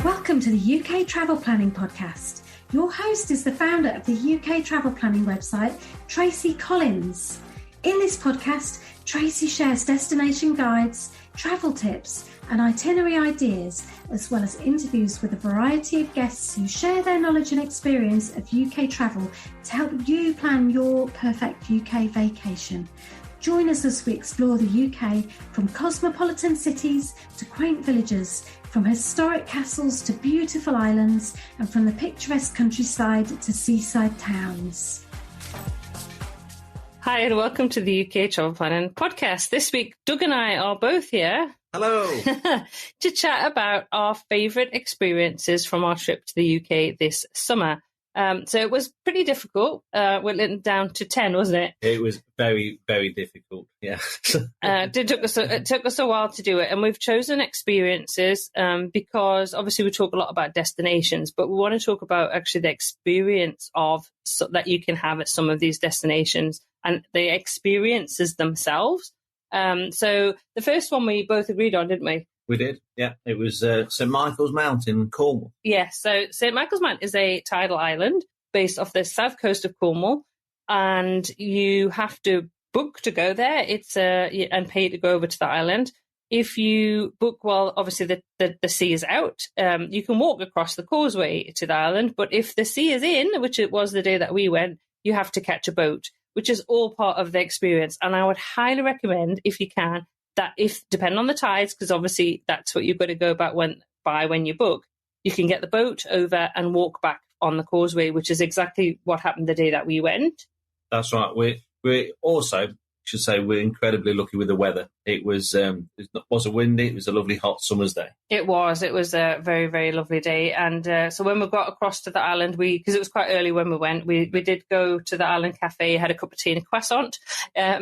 Welcome to the UK Travel Planning Podcast. Your host is the founder of the UK Travel Planning website, Tracy Collins. In this podcast, Tracy shares destination guides, travel tips, and itinerary ideas, as well as interviews with a variety of guests who share their knowledge and experience of UK travel to help you plan your perfect UK vacation. Join us as we explore the UK from cosmopolitan cities to quaint villages, from historic castles to beautiful islands, and from the picturesque countryside to seaside towns. Hi, and welcome to the UK Travel Planning Podcast. This week, Doug and I are both here. Hello. To chat about our favourite experiences from our trip to the UK this summer. So it was pretty difficult. Went down to 10, wasn't it? It was very, very difficult. Yeah. It took us a while to do it, and we've chosen experiences because obviously we talk a lot about destinations, but we want to talk about actually the experience that you can have at some of these destinations and the experiences themselves. So the first one we both agreed on, didn't we? We did, yeah. It was St Michael's Mount in Cornwall. Yeah, so St Michael's Mount is a tidal island based off the south coast of Cornwall, and you have to book to go there. It's and pay to go over to the island. If you book while obviously the sea is out, you can walk across the causeway to the island. But if the sea is in, which it was the day that we went, you have to catch a boat, which is all part of the experience. And I would highly recommend, if you can, that depending on the tides, because obviously that's what you've got to go about when you book, you can get the boat over and walk back on the causeway, which is exactly what happened the day that we went. That's right. We also should say we're incredibly lucky with the weather. It wasn't windy. It was a lovely hot summer's day. It was a very, very lovely day. And so when we got across to the island, because it was quite early when we went, we did go to the island cafe, had a cup of tea and a croissant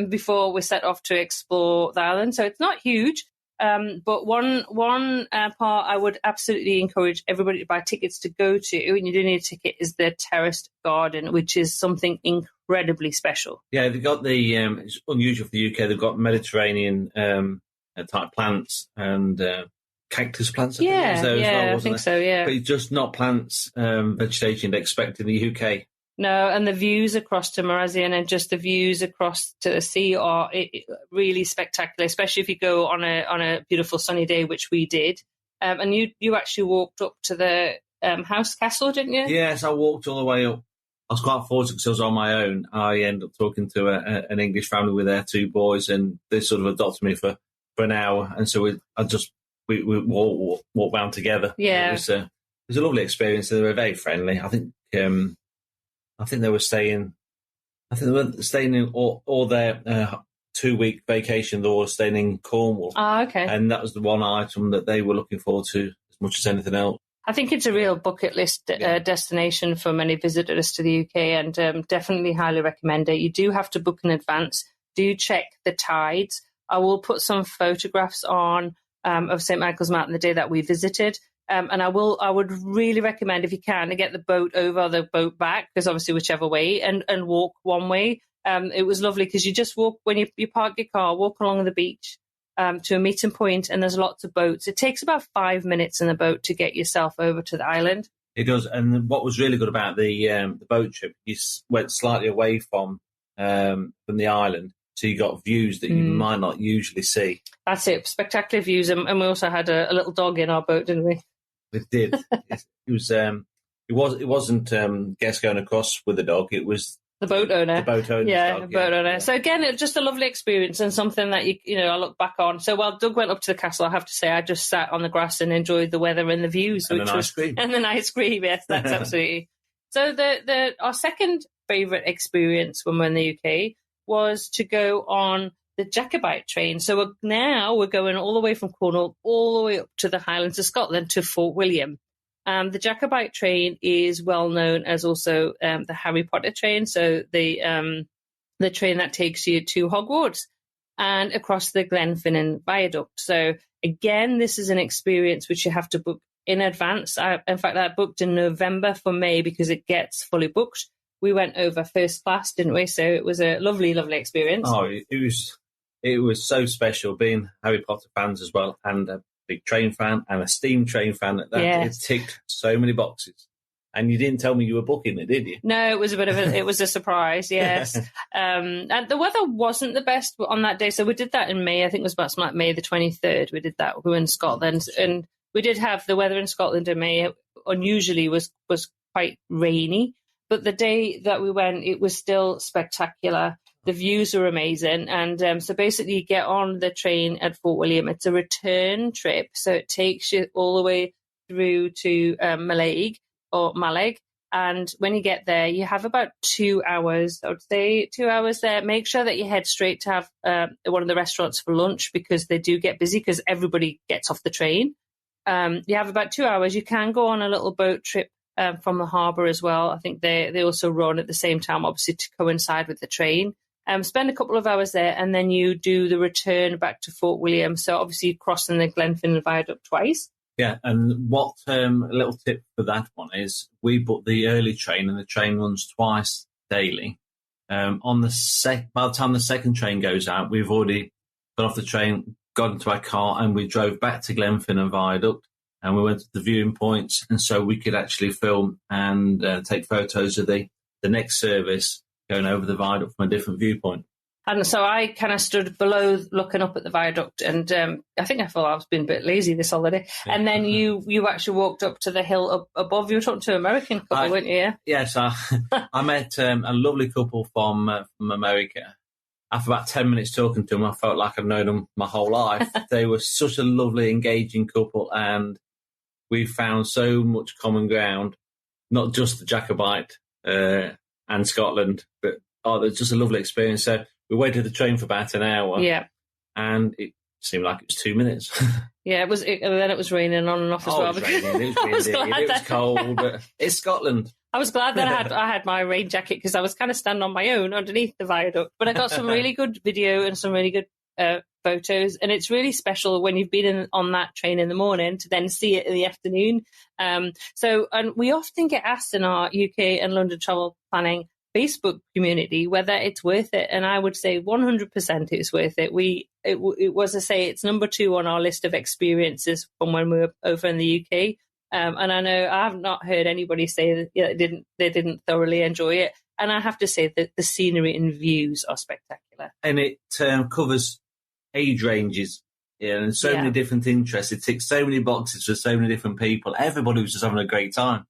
before we set off to explore the island. So it's not huge. But one part I would absolutely encourage everybody to buy tickets to go to, and you do need a ticket, is the terraced garden, which is something incredibly special. Yeah, they've got it's unusual for the UK, they've got Mediterranean type plants and cactus plants. I think so, yeah. But it's just not plants, vegetation you'd expect in the UK. No, and the views across to Marazion and just the views across to the sea are really spectacular, especially if you go on a beautiful sunny day, which we did. And you actually walked up to the house castle, didn't you? Yes, I walked all the way up. I was quite fortunate because I was on my own. I ended up talking to an English family with their two boys, and they sort of adopted me for an hour. And so we walked round together. Yeah. It was a lovely experience. They were very friendly. I think they were staying. I think they were staying in all their 2-week vacation. They were staying in Cornwall. Oh, okay. And that was the one item that they were looking forward to as much as anything else. I think it's a real bucket list destination for many visitors to the UK, and definitely highly recommend it. You do have to book in advance. Do check the tides. I will put some photographs on of St Michael's Mount the day that we visited. And I would really recommend, if you can, to get the boat over or the boat back, because obviously whichever way, and walk one way. It was lovely because you just walk, when you park your car, walk along the beach to a meeting point, and there's lots of boats. It takes about 5 minutes in a boat to get yourself over to the island. It does. And what was really good about the boat trip, you went slightly away from the island, so you got views that you might not usually see. That's it, spectacular views. And we also had a little dog in our boat, didn't we? It did. It wasn't guests going across with the dog. It was the boat owner. The boat owner. Yeah, the boat owner. So again, it's just a lovely experience and something that I look back on. So while Doug went up to the castle, I have to say I just sat on the grass and enjoyed the weather and the views, and ice cream. And the ice cream. Yes, that's absolutely. So our second favourite experience when we're in the UK was to go on the Jacobite train. So we're going all the way from Cornwall, all the way up to the Highlands of Scotland to Fort William. The Jacobite train is well known as also the Harry Potter train. So the train that takes you to Hogwarts and across the Glenfinnan Viaduct. So again, this is an experience which you have to book in advance. In fact, I booked in November for May because it gets fully booked. We went over first class, didn't we? So it was a lovely, lovely experience. Oh, it was so special, being Harry Potter fans as well, and big train fan, and a steam train fan. It ticked so many boxes. And you didn't tell me you were booking it, did you? No, it was a surprise, yes. And the weather wasn't the best on that day. So we did that in May. I think it was about like May the 23rd. We did that. We were in Scotland. And we did have the weather in Scotland in May unusually was quite rainy. But the day that we went, it was still spectacular. The views were amazing. And so basically you get on the train at Fort William. It's a return trip. So it takes you all the way through to Mallaig. And when you get there, you have about 2 hours. I would say 2 hours there. Make sure that you head straight to have one of the restaurants for lunch, because they do get busy because everybody gets off the train. You have about 2 hours. You can go on a little boat trip from the harbour as well. I think they also run at the same time, obviously, to coincide with the train. Spend a couple of hours there, and then you do the return back to Fort William. So obviously crossing the Glenfinnan Viaduct twice. Yeah, and what a little tip for that one is we booked the early train, and the train runs twice daily. By the time the second train goes out, we've already got off the train, got into our car, and we drove back to Glenfinnan Viaduct, and we went to the viewing points, and so we could actually film and take photos of the next service going over the viaduct from a different viewpoint. And so I kind of stood below looking up at the viaduct, and I think I thought I was being a bit lazy this holiday. Yeah. And then you actually walked up to the hill up above. You were talking to an American couple, weren't you? Yeah? Yes, I met a lovely couple from America. After about 10 minutes talking to them, I felt like I'd known them my whole life. They were such a lovely, engaging couple, and we found so much common ground, not just the Jacobite and Scotland, but it's just a lovely experience. So we waited the train for about an hour. Yeah. And it seemed like it was 2 minutes. Yeah, and then it was raining on and off as well. It was raining, it was windy, it was cold. But it's Scotland. I was glad that I had my rain jacket, because I was kind of standing on my own underneath the viaduct. But I got some really good video and some really good photos. And it's really special when you've been on that train in the morning to then see it in the afternoon. And we often get asked in our UK and London travel planning Facebook community whether it's worth it, and I would say 100% it's worth it. It was, I say, it's number 2 on our list of experiences from when we were over in the UK, and I know I have not heard anybody say that they didn't thoroughly enjoy it, and I have to say that the scenery and views are spectacular, and it covers age ranges. Yeah, and so many different interests. It ticks so many boxes for so many different people. Everybody was just having a great time.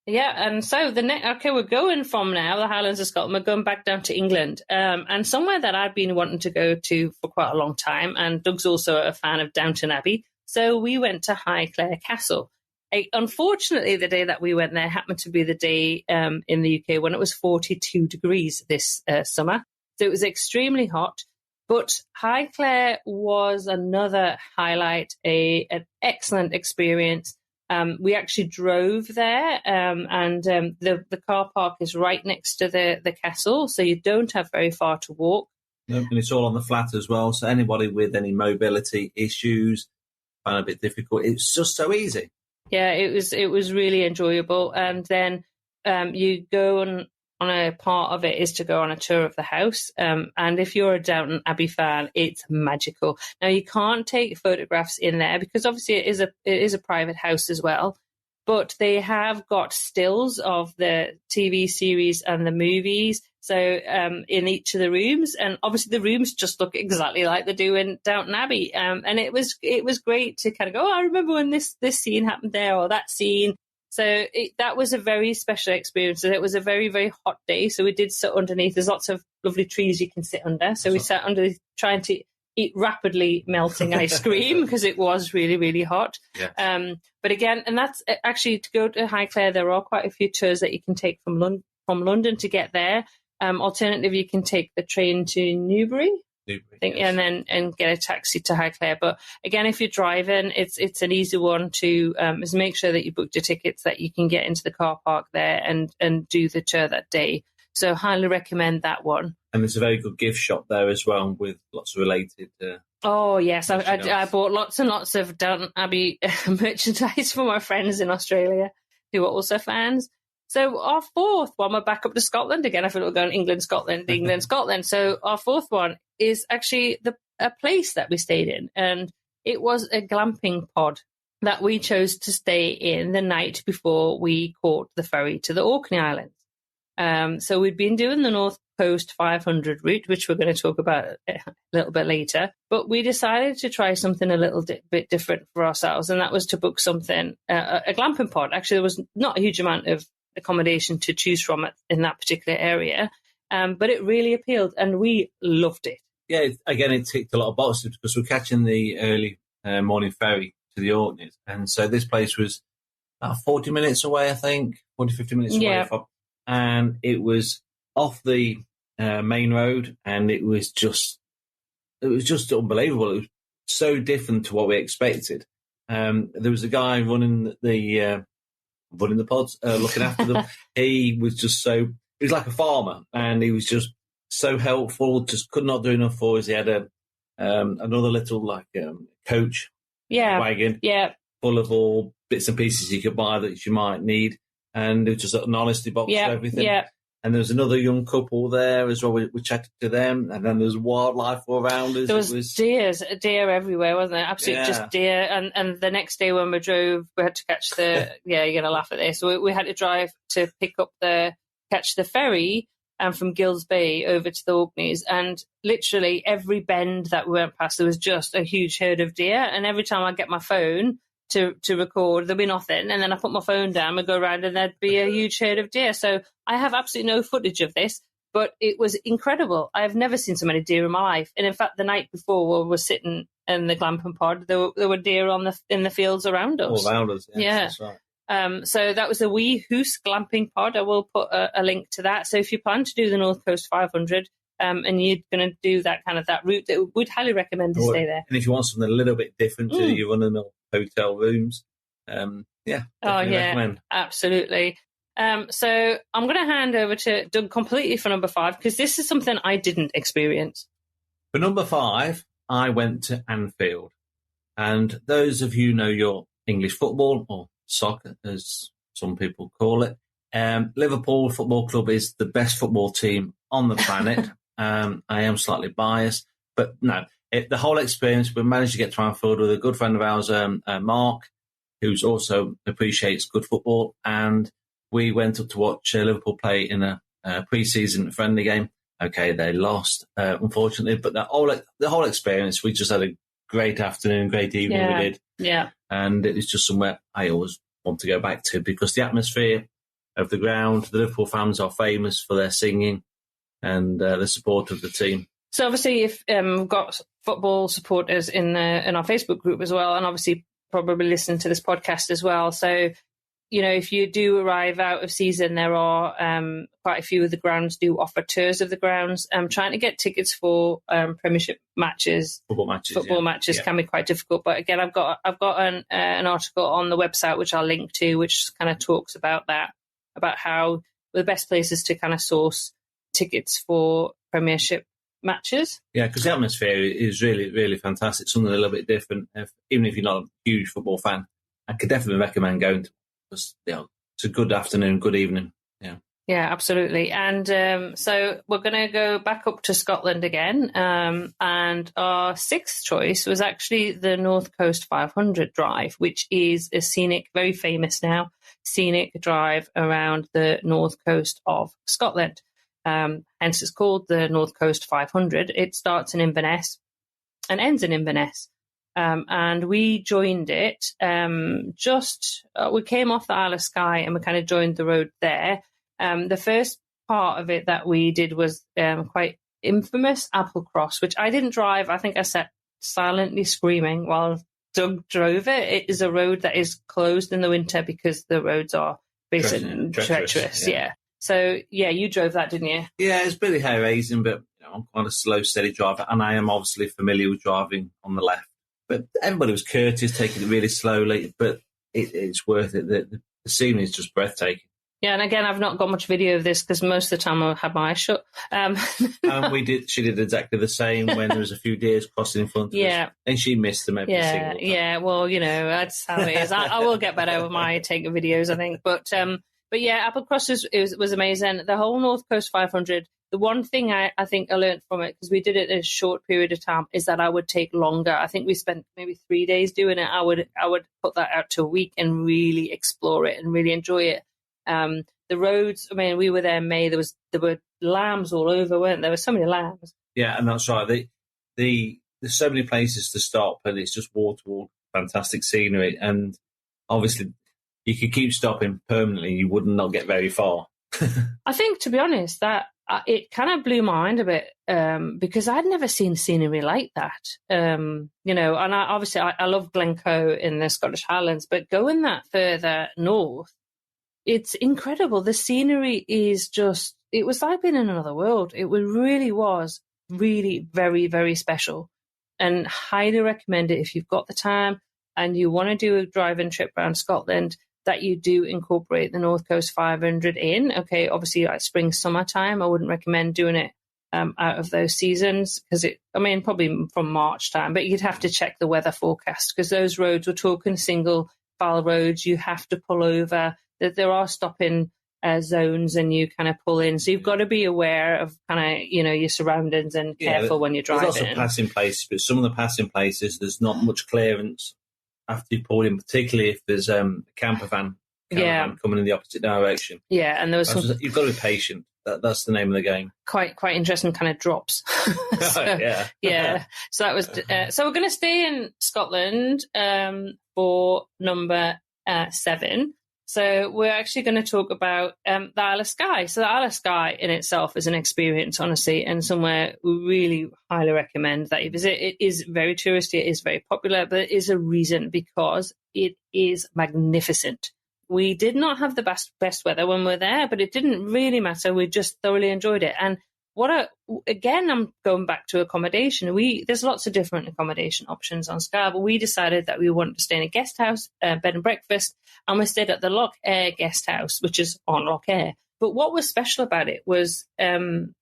Yeah, and so we're going from now, the Highlands of Scotland, we're going back down to England, and somewhere that I've been wanting to go to for quite a long time, and Doug's also a fan of Downton Abbey, so we went to Highclere Castle. Unfortunately, the day that we went there happened to be the day in the UK when it was 42 degrees this summer, so it was extremely hot, but Highclere was another highlight, an excellent experience. We actually drove there, and the car park is right next to the castle, so you don't have very far to walk. And it's all on the flat as well, so anybody with any mobility issues find it a bit difficult. It's just so easy. Yeah, it was really enjoyable, and then you go on a part of it is to go on a tour of the house, and if you're a Downton Abbey fan, it's magical. Now, you can't take photographs in there because obviously it is a private house as well, but they have got stills of the TV series and the movies, so in each of the rooms, and obviously the rooms just look exactly like they do in Downton Abbey, and it was great to kind of go, I remember when this scene happened there, or that scene. So that was a very special experience. And it was a very, very hot day. So we did sit underneath. There's lots of lovely trees you can sit under. So we sat under trying to eat rapidly melting ice cream because it was really, really hot. Yeah. But again, and that's actually to go to Highclere, there are quite a few tours that you can take from London to get there. Alternatively, you can take the train to Newbury. I think, yes. And get a taxi to Highclere. But again, if you're driving, it's an easy one to is make sure that you booked your tickets, that you can get into the car park there and do the tour that day. So highly recommend that one. And there's a very good gift shop there as well with lots of related. Oh yes, I bought lots and lots of Downton Abbey merchandise for my friends in Australia who are also fans. So our fourth one, we're back up to Scotland again. I feel like we're going England, Scotland, England, Scotland. So our fourth one is actually a place that we stayed in, and it was a glamping pod that we chose to stay in the night before we caught the ferry to the Orkney Islands. So we'd been doing the North Coast 500 route, which we're going to talk about a little bit later. But we decided to try something a little bit different for ourselves, and that was to book something, a glamping pod. Actually, there was not a huge amount of accommodation to choose from in that particular area, but it really appealed, and we loved it. Yeah, again, it ticked a lot of boxes because we're catching the early morning ferry to the Orkneys. And so this place was about 40 minutes away, I think, 50 minutes away. And it was off the main road, and it was just unbelievable. It was so different to what we expected. There was a guy running the pods, looking after them. He was like a farmer, and he was just so helpful, just could not do enough for us. He had another little coach wagon full of all bits and pieces you could buy that you might need, and it was just an honesty box for everything. And there was another young couple there as well. We chatted to them, and then there was wildlife all around us. There was deer everywhere, wasn't there? Absolutely, just deer. And the next day when we drove, we had to catch the you're gonna laugh at this. We had to drive to catch the ferry. And from Gills Bay over to the Orkneys, and literally every bend that we went past, there was just a huge herd of deer. And every time I get my phone to record, there'd be nothing, and then I put my phone down and go around, and there'd be a huge herd of deer. So I have absolutely no footage of this, but it was incredible. I've never seen so many deer in my life. And in fact, the night before, while we were sitting in the glamping pod, there were deer in the fields around us. All around us, yeah. That's right. So that was the Wee Hoos glamping pod. I will put a link to that. So if you plan to do the North Coast 500 and you're going to do that route, we'd highly recommend to stay there. And if you want something a little bit different to your run-of-the-mill hotel rooms, recommend. Absolutely. So I'm going to hand over to Doug completely for number 5, because this is something I didn't experience. For number 5, I went to Anfield. And those of you know your English football, or soccer, as some people call it. Liverpool Football Club is the best football team on the planet. I am slightly biased, but no, the whole experience, we managed to get to Anfield with a good friend of ours, Mark, who's also appreciates good football. And we went up to watch Liverpool play in a pre-season friendly game. Okay, they lost, unfortunately, but the whole experience, we just had a great afternoon, great evening. We did. Yeah. And it's just somewhere I always want to go back to, because the atmosphere of the ground, the Liverpool fans are famous for their singing and the support of the team. So obviously, if we've got football supporters in our Facebook group as well, and obviously probably listen to this podcast as well. So, if you do arrive out of season, there are quite a few of the grounds do offer tours of the grounds. Trying to get tickets for Premiership matches, football matches can be quite difficult. But again, I've got an article on the website which I'll link to, which kind of talks about that, about how the best places to kind of source tickets for Premiership matches. Yeah, because the atmosphere is really, really fantastic. Something a little bit different. Even if you're not a huge football fan, I could definitely recommend going to. It's a good afternoon, good evening. Yeah, absolutely. And so we're going to go back up to Scotland again. And our 6th choice was actually the North Coast 500 drive, which is a scenic, very famous now, scenic drive around the north coast of Scotland. Hence it's called the North Coast 500. It starts in Inverness and ends in Inverness. And we joined it we came off the Isle of Skye and we kind of joined the road there. The first part of it that we did was quite infamous, Applecross, which I didn't drive. I think I sat silently screaming while Doug drove it. It is a road that is closed in the winter because the roads are basically treacherous. Yeah. So, you drove that, didn't you? Yeah, it's pretty hair-raising, but I'm quite a slow, steady driver, and I am obviously familiar with driving on the left. But everybody was courteous, taking it really slowly, but it's worth it. The scenery is just breathtaking. Yeah, and again, I've not got much video of this because most of the time I had my eyes shut. She did exactly the same when there was a few deers crossing in front of us. And she missed them every single time. Yeah, well, that's how it is. I will get better with my taking videos, I think. But yeah, Applecross was amazing. The whole North Coast 500 the one thing I think I learned from it, because we did it in a short period of time, is that I would take longer. I think we spent maybe 3 days doing it. I would put that out to a week and really explore it and really enjoy it. The roads, I mean, we were there in May. There were lambs all over, weren't there? There were so many lambs. Yeah, and that's right. There's so many places to stop, and it's just wall to wall, fantastic scenery. And obviously, you could keep stopping permanently; you would not get very far. I think, to be honest, that it kind of blew my mind a bit because I'd never seen scenery like that. And I love Glencoe in the Scottish Highlands, but going that further north, it's incredible. The scenery is just, it was like being in another world. It really was really very, very special, and highly recommend it if you've got the time and you want to do a driving trip around Scotland, that you do incorporate the North Coast 500 in. Okay, obviously like spring, summertime, I wouldn't recommend doing it out of those seasons, because probably from March time, but you'd have to check the weather forecast, because those roads, we're talking single file roads, you have to pull over, that there are stopping zones and you kind of pull in. So you've got to be aware of kind of, your surroundings and careful when you're driving. There's lots of passing places, but some of the passing places, there's not much clearance after you pull in, particularly if there's a caravan coming in the opposite direction. Yeah, and there was you've got to be patient. That's the name of the game. Quite interesting kind of drops. Yeah. So that was. So we're going to stay in Scotland for number 7. So we're actually going to talk about the Isle of Skye. So the Isle of Skye in itself is an experience, honestly, and somewhere we really highly recommend that you visit. It is very touristy, it is very popular, but it is a reason, because it is magnificent. We did not have the best weather when we were there, but it didn't really matter. We just thoroughly enjoyed it. And again, I'm going back to accommodation. There's lots of different accommodation options on Skye, but we decided that we wanted to stay in a guest house, bed and breakfast, and we stayed at the Loch Air guest house, which is on Loch Air. But what was special about it was the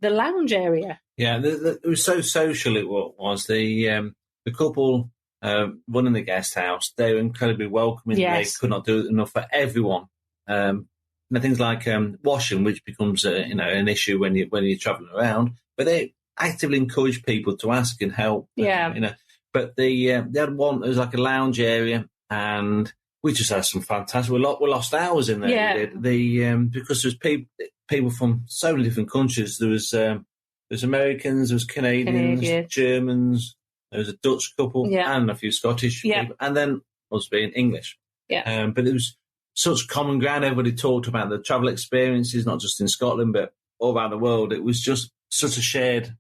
lounge area. Yeah, it was so social. It was the couple running the guest house. They were incredibly welcoming. Yes. They could not do enough for everyone. Things like washing, which becomes an issue when you're travelling around, but they actively encourage people to ask and help. Yeah. But they had one. It was like a lounge area, and we just had some fantastic. We lost hours in there. Yeah. Because there's people from so many different countries. There's Americans, there was Canadians, Germans. There was a Dutch couple and a few Scottish people, and then us being English. Yeah. But it was such common ground. Everybody talked about the travel experiences, not just in Scotland, but all around the world. It was just such a shared.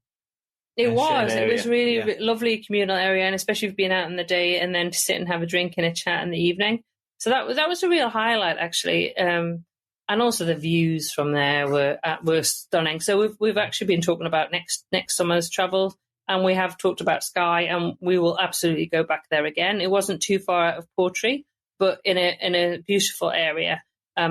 It was really lovely communal area, and especially if you've been out in the day and then to sit and have a drink and a chat in the evening. So that was a real highlight, actually. And also the views from there were stunning. So we've actually been talking about next summer's travel, and we have talked about Skye, and we will absolutely go back there again. It wasn't too far out of Portree, but in a beautiful area.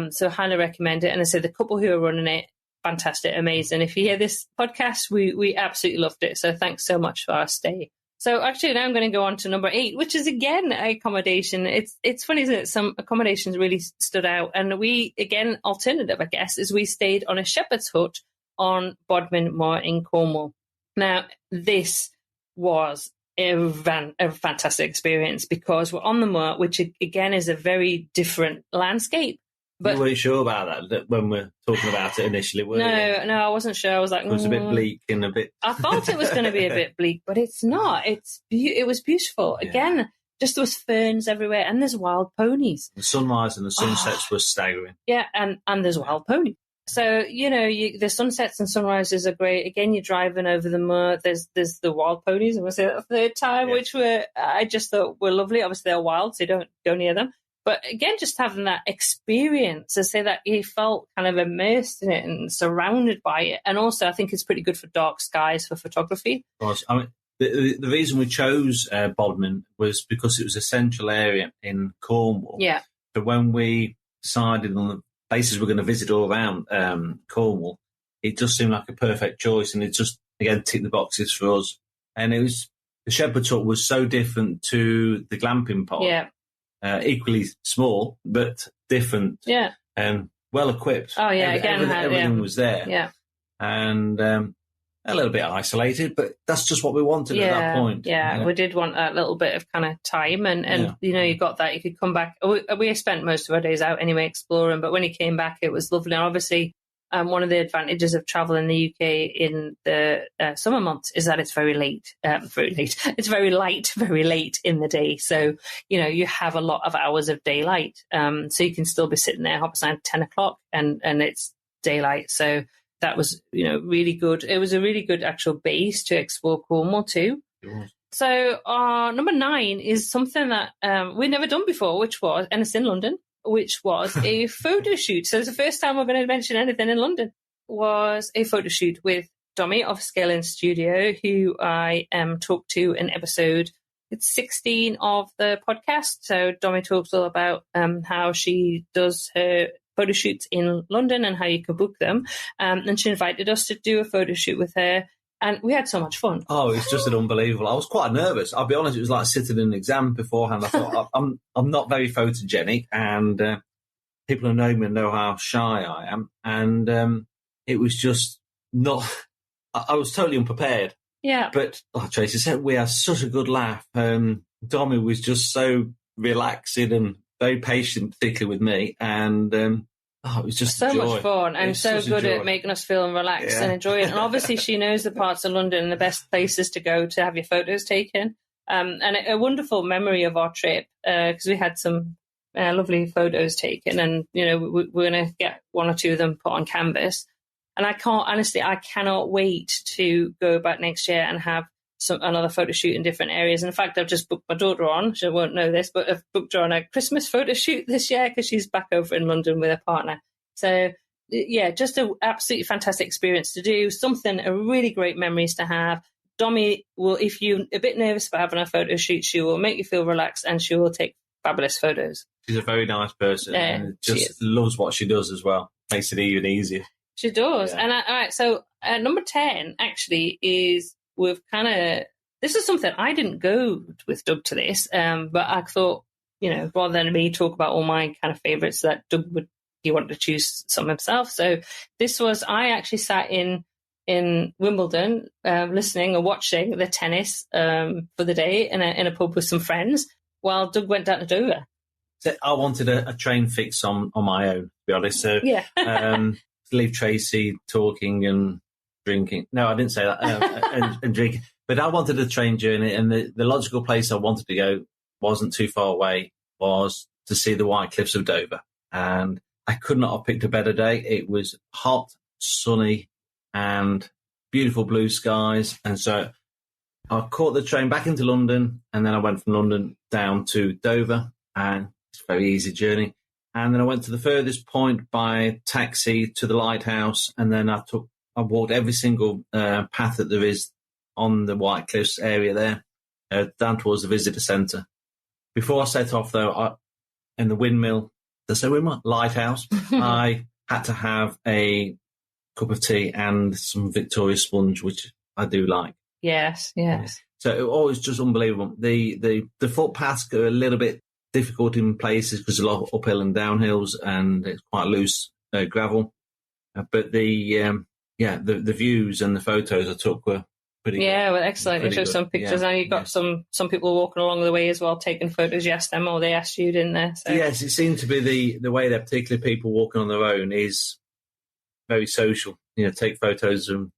So highly recommend it. And I say the couple who are running it, fantastic, amazing. If you hear this podcast, we absolutely loved it. So thanks so much for our stay. So actually now I'm going to go on to number 8, which is again accommodation. It's funny, isn't it? Some accommodations really stood out. And we, again, alternative, I guess, is we stayed on a shepherd's hut on Bodmin Moor in Cornwall. Now, this was a fantastic experience, because we're on the moor, which again is a very different landscape. But you weren't sure about that when we're talking about it initially, were you? No, I wasn't sure. I was like, it was a bit bleak and a bit. I thought it was going to be a bit bleak, but it's not. It was beautiful. Yeah. Again, just there was ferns everywhere, and there's wild ponies. The sunrise and the sunsets were staggering. Yeah, and there's wild ponies. So, the sunsets and sunrises are great. Again, you're driving over the moor. There's the wild ponies, and we'll say that a third time, which I just thought were lovely. Obviously, they're wild, so you don't go near them. But again, just having that experience, to say that you felt kind of immersed in it and surrounded by it. And also, I think it's pretty good for dark skies for photography. I mean, the reason we chose Bodmin was because it was a central area in Cornwall. Yeah. So when we decided on the places we're going to visit all around Cornwall, it just seemed like a perfect choice, and it just, again, ticked the boxes for us. And the shepherd's hut was so different to the glamping pod. Yeah. Equally small, but different. Yeah. And well equipped. Oh, yeah. Everything was there. Yeah. and a little bit isolated, but that's just what we wanted at that point. Yeah, we did want a little bit of kind of time, and you got that. You could come back. We spent most of our days out anyway exploring, but when you came back, it was lovely. And obviously, one of the advantages of travel in the UK in the summer months is that it's very late. It's very light, very late in the day. So, you have a lot of hours of daylight. So you can still be sitting there, hop aside 10 o'clock and it's daylight. So that was, really good. It was a really good actual base to explore Cornwall too. So number 9 is something that we'd never done before, and it's in London, which was a photo shoot. So it's the first time we're going to mention anything in London, was a photo shoot with Domi of Scaling Studio, who I talked to in episode 16 of the podcast. So Domi talks all about how she does her photo shoots in London and how you can book them. And she invited us to do a photo shoot with her. And we had so much fun. Oh, it's just an unbelievable. I was quite nervous. I'll be honest. It was like sitting in an exam beforehand. I thought I'm not very photogenic, and people who know me know how shy I am. And it was just not. I was totally unprepared. Yeah. But like Tracy said, we had such a good laugh. Domi was just so relaxing and very patient, particularly with me, and it was just so much fun and so good at making us feel relaxed and enjoy it. And obviously she knows the parts of London and the best places to go to have your photos taken. And a wonderful memory of our trip, because we had some lovely photos taken, and we're going to get one or two of them put on canvas. And I cannot wait to go back next year and have another photo shoot in different areas. And in fact, I've just booked my daughter on. She won't know this, but I've booked her on a Christmas photo shoot this year because she's back over in London with her partner. So, yeah, just an absolutely fantastic experience to do. A really great memories to have. Domi will, if you're a bit nervous about having a photo shoot, she will make you feel relaxed and she will take fabulous photos. She's a very nice person and just loves what she does as well. Makes it even easier. She does. Yeah. And all right, so number 10 actually is, this is something I didn't go with Doug to this, but I thought, rather than me talk about all my kind of favourites, that he wanted to choose some himself. So I actually sat in Wimbledon, listening or watching the tennis for the day in a pub with some friends while Doug went down to Dover. So I wanted a train fix on my own, to be honest. So yeah. To leave Tracy talking and drinking. No, I didn't say that. And drinking. But I wanted a train journey, and the logical place I wanted to go wasn't too far away, was to see the White Cliffs of Dover. And I could not have picked a better day. It was hot, sunny, and beautiful blue skies. And so I caught the train back into London, and then I went from London down to Dover, and it's a very easy journey. And then I went to the furthest point by taxi to the lighthouse, and then I walked every single path that there is on the White Cliffs area there, down towards the visitor centre. Before I set off, though, in the windmill, lighthouse, I had to have a cup of tea and some Victoria sponge, which I do like. Yes. So it was just unbelievable. The footpaths go a little bit difficult in places because a lot of uphill and downhills, and it's quite loose gravel. But the views and the photos I took were pretty good. Yeah, well, excellent. You showed some pictures, and you got some people walking along the way as well, taking photos. You asked them, or they asked you, didn't they? So. Yes, it seemed to be the way that particularly people walking on their own is very social. Take photos of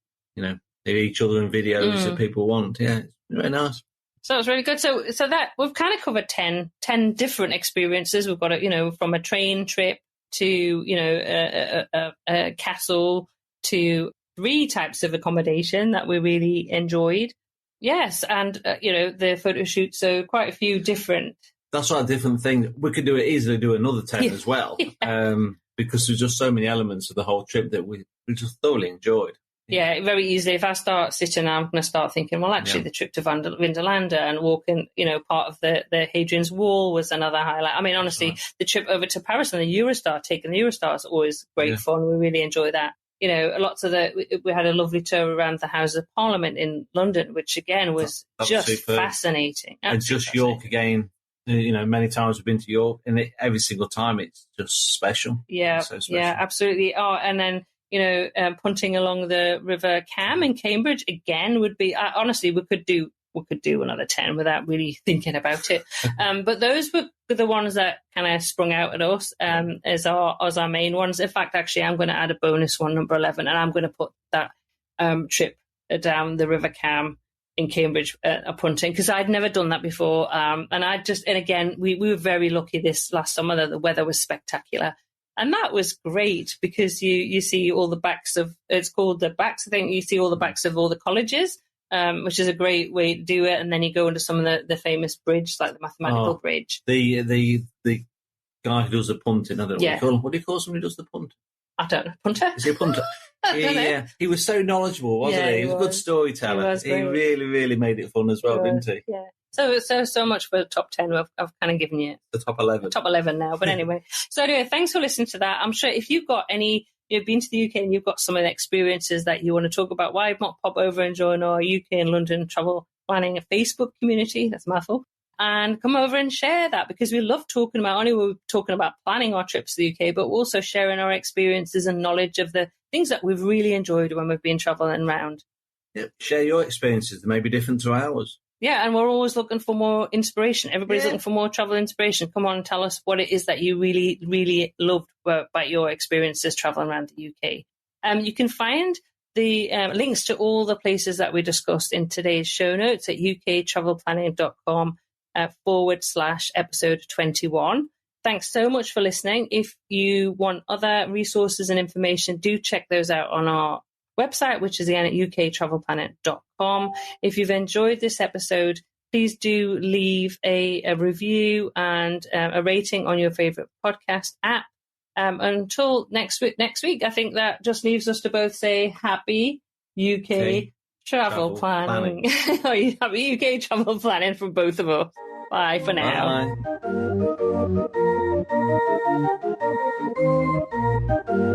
each other and videos that people want. Yeah, it's very nice. So it was really good. So that we've kind of covered 10 different experiences. We've got it, from a train trip to, a castle to 3 types of accommodation that we really enjoyed. Yes. And, the photo shoot. So quite a few different. That's right. Different things. We could easily do another 10 as well. Because there's just so many elements of the whole trip that we just thoroughly enjoyed. Yeah, very easily. If I start sitting, I'm going to start thinking, well, actually, the trip to Vinderlanda and walking, part of the Hadrian's Wall was another highlight. I mean, honestly, the trip over to Paris and the Eurostar, taking the Eurostar is always great fun. We really enjoy that. Lots of we had a lovely tour around the Houses of Parliament in London, which again was just fascinating. And just York again. Many times we've been to York, and every single time it's just special. Yeah, so special. Yeah, absolutely. Oh, and then punting along the River Cam in Cambridge again would be, honestly, we could do another 10 without really thinking about it. But those were the ones that kind of sprung out at us as our main ones. In fact, actually, I'm going to add a bonus one, number 11, and I'm going to put that trip down the River Cam in Cambridge punting, because I'd never done that before. And again, we were very lucky this last summer that the weather was spectacular. And that was great because you see all the backs of, it's called the backs, I think, you see all the backs of all the colleges, which is a great way to do it. And then you go into some of the famous bridge, like the mathematical bridge. The guy who does the punting, I don't know what do you call someone who does the punt? I don't know, punter? Is he a punter? He was so knowledgeable, wasn't he? He was a good storyteller. He really, really made it fun as well, didn't he? Yeah. So much for the top 10. I've kind of given you the top 11. Top 11 now. But anyway, thanks for listening to that. I'm sure if you've got any, you've been to the UK and you've got some of the experiences that you want to talk about, why not pop over and join our UK and London travel planning Facebook community? That's a mouthful. And come over and share that, because we love talking about, only we're talking about planning our trips to the UK, but also sharing our experiences and knowledge of the things that we've really enjoyed when we've been traveling around. Yep. Share your experiences. They may be different to ours. Yeah, and we're always looking for more inspiration. Everybody's looking for more travel inspiration. Come on and tell us what it is that you really, really loved about your experiences traveling around the UK. You can find the links to all the places that we discussed in today's show notes at uktravelplanning.com /episode 21. Thanks so much for listening. If you want other resources and information, do check those out on our website, which is again at uktravelplanning.com. If you've enjoyed this episode, please do leave a review and a rating on your favorite podcast app. Until next week, I think that just leaves us to both say happy UK travel planning. Happy UK travel planning from both of us. Bye for now. Bye.